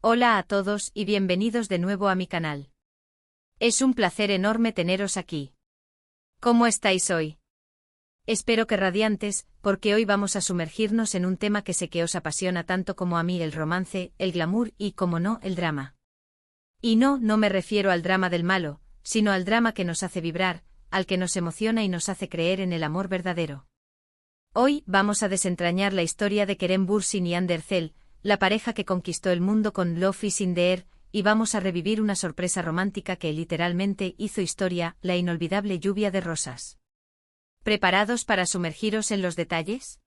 Hola a todos y bienvenidos de nuevo a mi canal. Es un placer enorme teneros aquí. ¿Cómo estáis hoy? Espero que radiantes, porque hoy vamos a sumergirnos en un tema que sé que os apasiona tanto como a mí: el romance, el glamour y, como no, el drama. Y no me refiero al drama del malo, sino al drama que nos hace vibrar, al que nos emociona y nos hace creer en el amor verdadero. Hoy vamos a desentrañar la historia de Kerem Bürsin y Hande Erçel, la pareja que conquistó el mundo con Love is in the Air, y vamos a revivir una sorpresa romántica que literalmente hizo historia: la inolvidable lluvia de rosas. ¿Preparados para sumergiros en los detalles?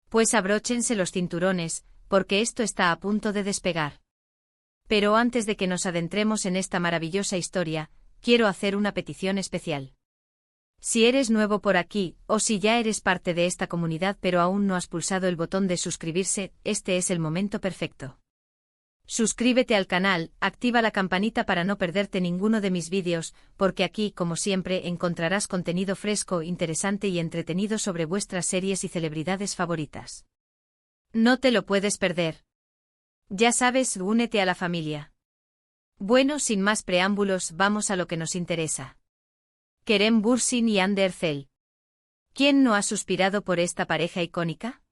Pues abróchense los cinturones, porque esto está a punto de despegar. Pero antes de que nos adentremos en esta maravillosa historia, quiero hacer una petición especial. Si eres nuevo por aquí, o si ya eres parte de esta comunidad pero aún no has pulsado el botón de suscribirse, este es el momento perfecto. Suscríbete al canal, activa la campanita para no perderte ninguno de mis vídeos, porque aquí, como siempre, encontrarás contenido fresco, interesante y entretenido sobre vuestras series y celebridades favoritas. No te lo puedes perder. Ya sabes, únete a la familia. Bueno, sin más preámbulos, vamos a lo que nos interesa. Kerem Bürsin y Hande Erçel. ¿Quién no ha suspirado por esta pareja icónica?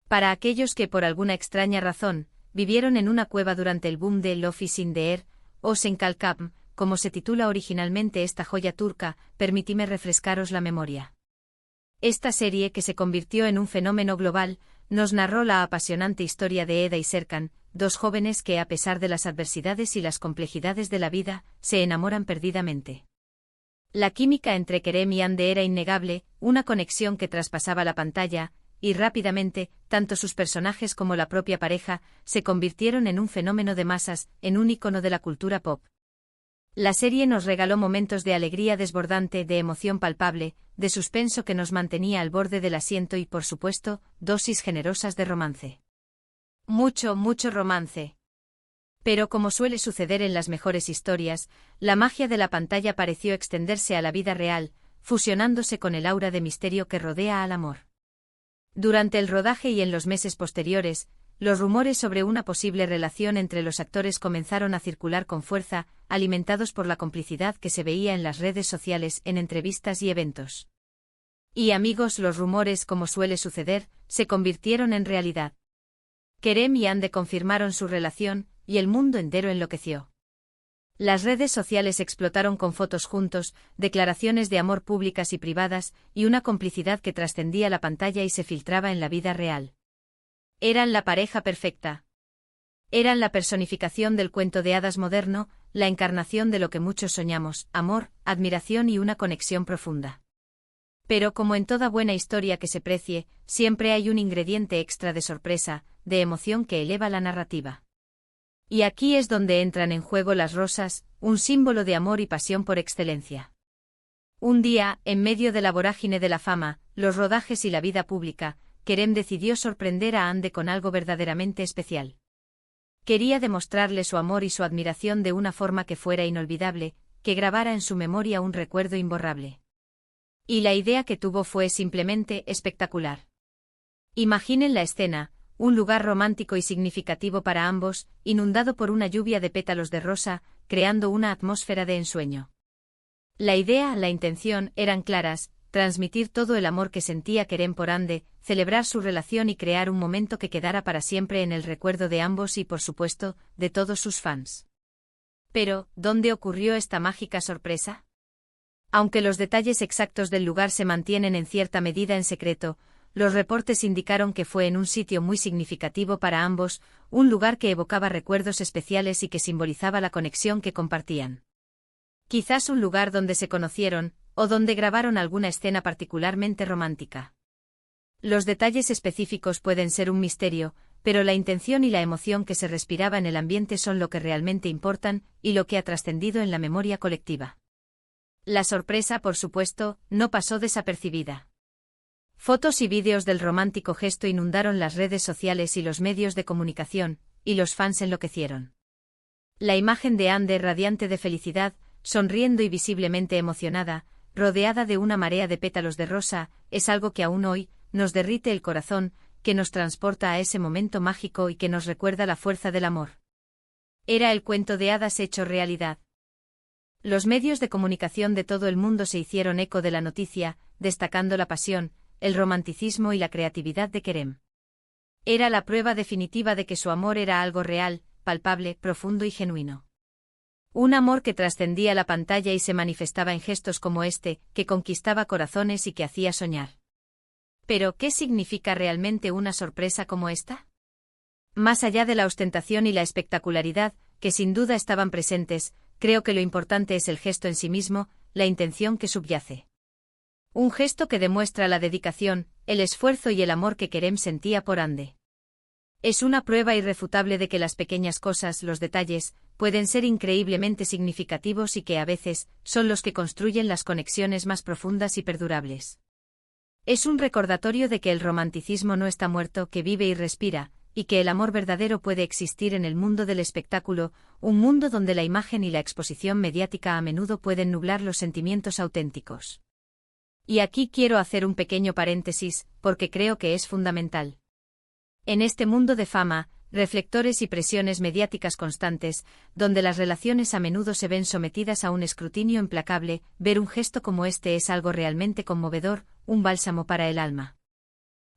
Para aquellos que por alguna extraña razón vivieron en una cueva durante el boom de Love is in the Air, o Sen Kalkam, como se titula originalmente esta joya turca, permitidme refrescaros la memoria. Esta serie, que se convirtió en un fenómeno global, nos narró la apasionante historia de Eda y Serkan, dos jóvenes que, a pesar de las adversidades y las complejidades de la vida, se enamoran perdidamente. La química entre Kerem y Hande era innegable, una conexión que traspasaba la pantalla, y rápidamente, tanto sus personajes como la propia pareja se convirtieron en un fenómeno de masas, en un ícono de la cultura pop. La serie nos regaló momentos de alegría desbordante, de emoción palpable, de suspenso que nos mantenía al borde del asiento y, por supuesto, dosis generosas de romance. Mucho romance. Pero, como suele suceder en las mejores historias, la magia de la pantalla pareció extenderse a la vida real, fusionándose con el aura de misterio que rodea al amor. Durante el rodaje y en los meses posteriores, los rumores sobre una posible relación entre los actores comenzaron a circular con fuerza, alimentados por la complicidad que se veía en las redes sociales, en entrevistas y eventos. Y amigos, los rumores, como suele suceder, se convirtieron en realidad. Kerem y Hande confirmaron su relación, y el mundo entero enloqueció. Las redes sociales explotaron con fotos juntos, declaraciones de amor públicas y privadas, y una complicidad que trascendía la pantalla y se filtraba en la vida real. Eran la pareja perfecta. Eran la personificación del cuento de hadas moderno, la encarnación de lo que muchos soñamos: amor, admiración y una conexión profunda. Pero, como en toda buena historia que se precie, siempre hay un ingrediente extra de sorpresa, de emoción que eleva la narrativa. Y aquí es donde entran en juego las rosas, un símbolo de amor y pasión por excelencia. Un día, en medio de la vorágine de la fama, los rodajes y la vida pública, Kerem decidió sorprender a Hande con algo verdaderamente especial. Quería demostrarle su amor y su admiración de una forma que fuera inolvidable, que grabara en su memoria un recuerdo imborrable. Y la idea que tuvo fue simplemente espectacular. Imaginen la escena: un lugar romántico y significativo para ambos, inundado por una lluvia de pétalos de rosa, creando una atmósfera de ensueño. La idea, la intención, eran claras: transmitir todo el amor que sentía Kerem por Hande, celebrar su relación y crear un momento que quedara para siempre en el recuerdo de ambos y, por supuesto, de todos sus fans. Pero, ¿dónde ocurrió esta mágica sorpresa? Aunque los detalles exactos del lugar se mantienen en cierta medida en secreto, los reportes indicaron que fue en un sitio muy significativo para ambos, un lugar que evocaba recuerdos especiales y que simbolizaba la conexión que compartían. Quizás un lugar donde se conocieron, o donde grabaron alguna escena particularmente romántica. Los detalles específicos pueden ser un misterio, pero la intención y la emoción que se respiraba en el ambiente son lo que realmente importan, y lo que ha trascendido en la memoria colectiva. La sorpresa, por supuesto, no pasó desapercibida. Fotos y vídeos del romántico gesto inundaron las redes sociales y los medios de comunicación, y los fans enloquecieron. La imagen de Hande, radiante de felicidad, sonriendo y visiblemente emocionada, rodeada de una marea de pétalos de rosa, es algo que aún hoy nos derrite el corazón, que nos transporta a ese momento mágico y que nos recuerda la fuerza del amor. Era el cuento de hadas hecho realidad. Los medios de comunicación de todo el mundo se hicieron eco de la noticia, destacando la pasión, el romanticismo y la creatividad de Kerem. Era la prueba definitiva de que su amor era algo real, palpable, profundo y genuino. Un amor que trascendía la pantalla y se manifestaba en gestos como este, que conquistaba corazones y que hacía soñar. Pero, ¿qué significa realmente una sorpresa como esta? Más allá de la ostentación y la espectacularidad, que sin duda estaban presentes, creo que lo importante es el gesto en sí mismo, la intención que subyace. Un gesto que demuestra la dedicación, el esfuerzo y el amor que Kerem sentía por Hande. Es una prueba irrefutable de que las pequeñas cosas, los detalles, pueden ser increíblemente significativos y que a veces son los que construyen las conexiones más profundas y perdurables. Es un recordatorio de que el romanticismo no está muerto, que vive y respira, y que el amor verdadero puede existir en el mundo del espectáculo, un mundo donde la imagen y la exposición mediática a menudo pueden nublar los sentimientos auténticos. Y aquí quiero hacer un pequeño paréntesis, porque creo que es fundamental. En este mundo de fama, reflectores y presiones mediáticas constantes, donde las relaciones a menudo se ven sometidas a un escrutinio implacable, ver un gesto como este es algo realmente conmovedor, un bálsamo para el alma.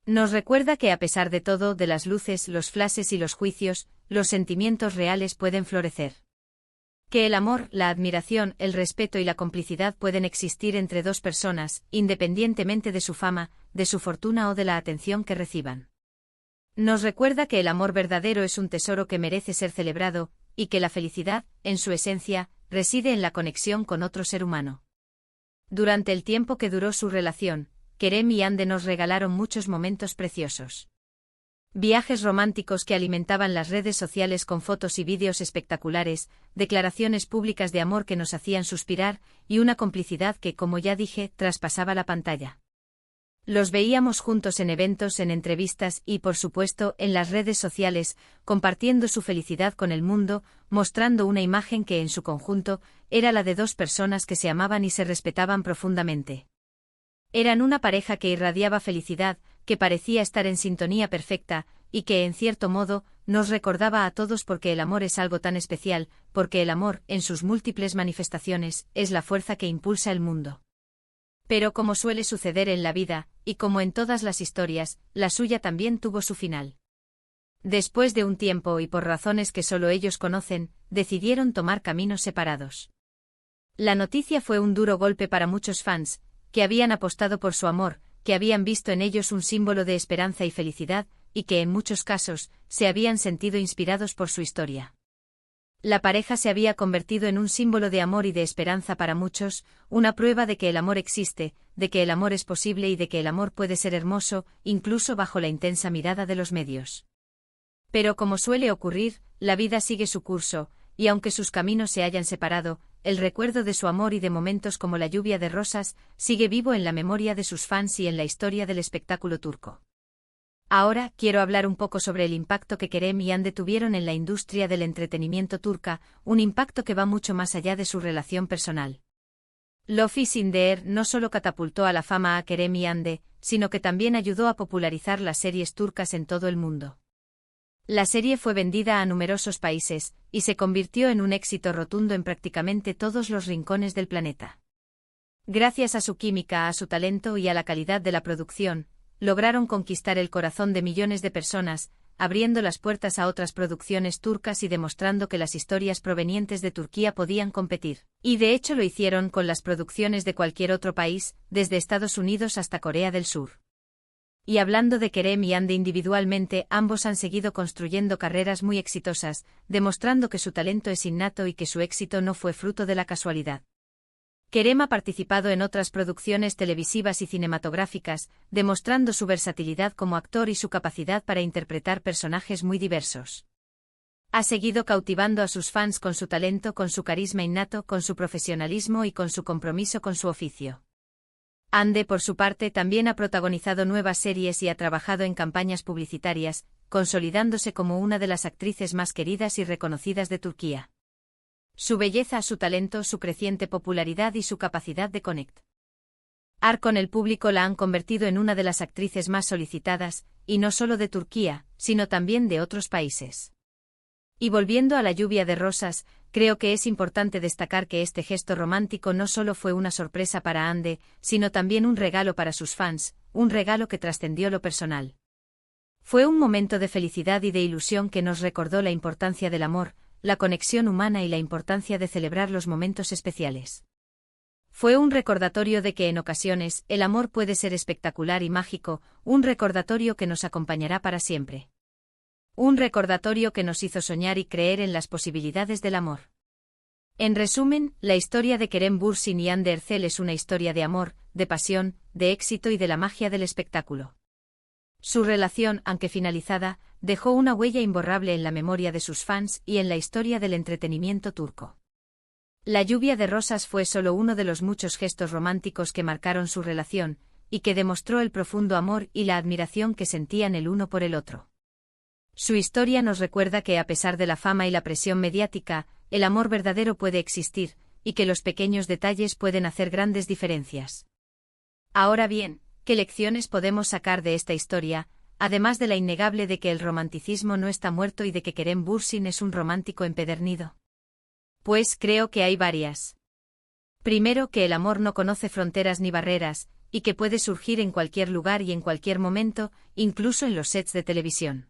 Nos recuerda que a pesar de todo, de las luces, los flashes y los juicios, los sentimientos reales pueden florecer. Que el amor, la admiración, el respeto y la complicidad pueden existir entre dos personas, independientemente de su fama, de su fortuna o de la atención que reciban. Nos recuerda que el amor verdadero es un tesoro que merece ser celebrado, y que la felicidad, en su esencia, reside en la conexión con otro ser humano. Durante el tiempo que duró su relación, Kerem y Hande nos regalaron muchos momentos preciosos. Viajes románticos que alimentaban las redes sociales con fotos y vídeos espectaculares, declaraciones públicas de amor que nos hacían suspirar, y una complicidad que, como ya dije, traspasaba la pantalla. Los veíamos juntos en eventos, en entrevistas y, por supuesto, en las redes sociales, compartiendo su felicidad con el mundo, mostrando una imagen que en su conjunto era la de dos personas que se amaban y se respetaban profundamente. Eran una pareja que irradiaba felicidad, que parecía estar en sintonía perfecta, y que, en cierto modo, nos recordaba a todos porque el amor es algo tan especial, porque el amor, en sus múltiples manifestaciones, es la fuerza que impulsa el mundo. Pero como suele suceder en la vida, y como en todas las historias, la suya también tuvo su final. Después de un tiempo y por razones que solo ellos conocen, decidieron tomar caminos separados. La noticia fue un duro golpe para muchos fans, que habían apostado por su amor, que habían visto en ellos un símbolo de esperanza y felicidad, y que en muchos casos, se habían sentido inspirados por su historia. La pareja se había convertido en un símbolo de amor y de esperanza para muchos, una prueba de que el amor existe, de que el amor es posible y de que el amor puede ser hermoso, incluso bajo la intensa mirada de los medios. Pero como suele ocurrir, la vida sigue su curso, y aunque sus caminos se hayan separado, el recuerdo de su amor y de momentos como la lluvia de rosas, sigue vivo en la memoria de sus fans y en la historia del espectáculo turco. Ahora, quiero hablar un poco sobre el impacto que Kerem y Hande tuvieron en la industria del entretenimiento turca, un impacto que va mucho más allá de su relación personal. Love is in the Air no solo catapultó a la fama a Kerem y Hande, sino que también ayudó a popularizar las series turcas en todo el mundo. La serie fue vendida a numerosos países, y se convirtió en un éxito rotundo en prácticamente todos los rincones del planeta. Gracias a su química, a su talento y a la calidad de la producción, lograron conquistar el corazón de millones de personas, abriendo las puertas a otras producciones turcas y demostrando que las historias provenientes de Turquía podían competir. Y de hecho lo hicieron con las producciones de cualquier otro país, desde Estados Unidos hasta Corea del Sur. Y hablando de Kerem y Hande individualmente, ambos han seguido construyendo carreras muy exitosas, demostrando que su talento es innato y que su éxito no fue fruto de la casualidad. Kerem ha participado en otras producciones televisivas y cinematográficas, demostrando su versatilidad como actor y su capacidad para interpretar personajes muy diversos. Ha seguido cautivando a sus fans con su talento, con su carisma innato, con su profesionalismo y con su compromiso con su oficio. Hande, por su parte, también ha protagonizado nuevas series y ha trabajado en campañas publicitarias, consolidándose como una de las actrices más queridas y reconocidas de Turquía. Su belleza, su talento, su creciente popularidad y su capacidad de conectar con el público la han convertido en una de las actrices más solicitadas, y no solo de Turquía, sino también de otros países. Y volviendo a la lluvia de rosas, creo que es importante destacar que este gesto romántico no solo fue una sorpresa para Ande, sino también un regalo para sus fans, un regalo que trascendió lo personal. Fue un momento de felicidad y de ilusión que nos recordó la importancia del amor, la conexión humana y la importancia de celebrar los momentos especiales. Fue un recordatorio de que en ocasiones el amor puede ser espectacular y mágico, un recordatorio que nos acompañará para siempre. Un recordatorio que nos hizo soñar y creer en las posibilidades del amor. En resumen, la historia de Kerem Bürsin y Hande Erçel es una historia de amor, de pasión, de éxito y de la magia del espectáculo. Su relación, aunque finalizada, dejó una huella imborrable en la memoria de sus fans y en la historia del entretenimiento turco. La lluvia de rosas fue solo uno de los muchos gestos románticos que marcaron su relación, y que demostró el profundo amor y la admiración que sentían el uno por el otro. Su historia nos recuerda que a pesar de la fama y la presión mediática, el amor verdadero puede existir, y que los pequeños detalles pueden hacer grandes diferencias. Ahora bien, ¿qué lecciones podemos sacar de esta historia, además de la innegable de que el romanticismo no está muerto y de que Kerem Bürsin es un romántico empedernido? Pues creo que hay varias. Primero, que el amor no conoce fronteras ni barreras, y que puede surgir en cualquier lugar y en cualquier momento, incluso en los sets de televisión.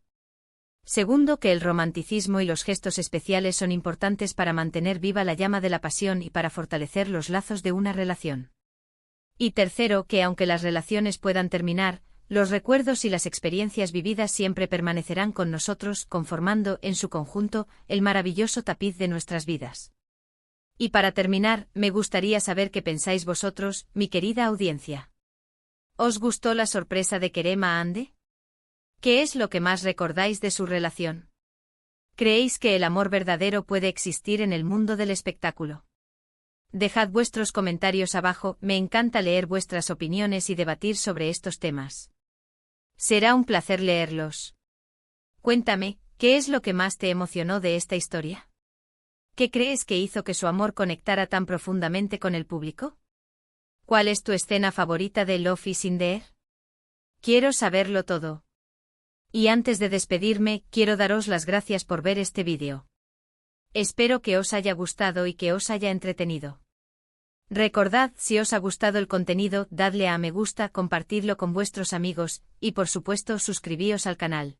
Segundo, que el romanticismo y los gestos especiales son importantes para mantener viva la llama de la pasión y para fortalecer los lazos de una relación. Y tercero, que aunque las relaciones puedan terminar, los recuerdos y las experiencias vividas siempre permanecerán con nosotros, conformando, en su conjunto, el maravilloso tapiz de nuestras vidas. Y para terminar, me gustaría saber qué pensáis vosotros, mi querida audiencia. ¿Os gustó la sorpresa de Kerem a Hande? ¿Qué es lo que más recordáis de su relación? ¿Creéis que el amor verdadero puede existir en el mundo del espectáculo? Dejad vuestros comentarios abajo, me encanta leer vuestras opiniones y debatir sobre estos temas. Será un placer leerlos. Cuéntame, ¿qué es lo que más te emocionó de esta historia? ¿Qué crees que hizo que su amor conectara tan profundamente con el público? ¿Cuál es tu escena favorita de Love is in the Air? Quiero saberlo todo. Y antes de despedirme, quiero daros las gracias por ver este vídeo. Espero que os haya gustado y que os haya entretenido. Recordad, si os ha gustado el contenido, dadle a me gusta, compartidlo con vuestros amigos, y por supuesto suscribíos al canal.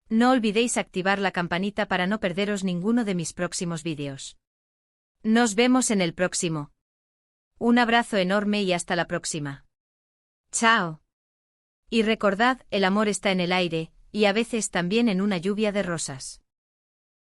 No olvidéis activar la campanita para no perderos ninguno de mis próximos vídeos. Nos vemos en el próximo. Un abrazo enorme y hasta la próxima. Chao. Y recordad, el amor está en el aire, y a veces también en una lluvia de rosas.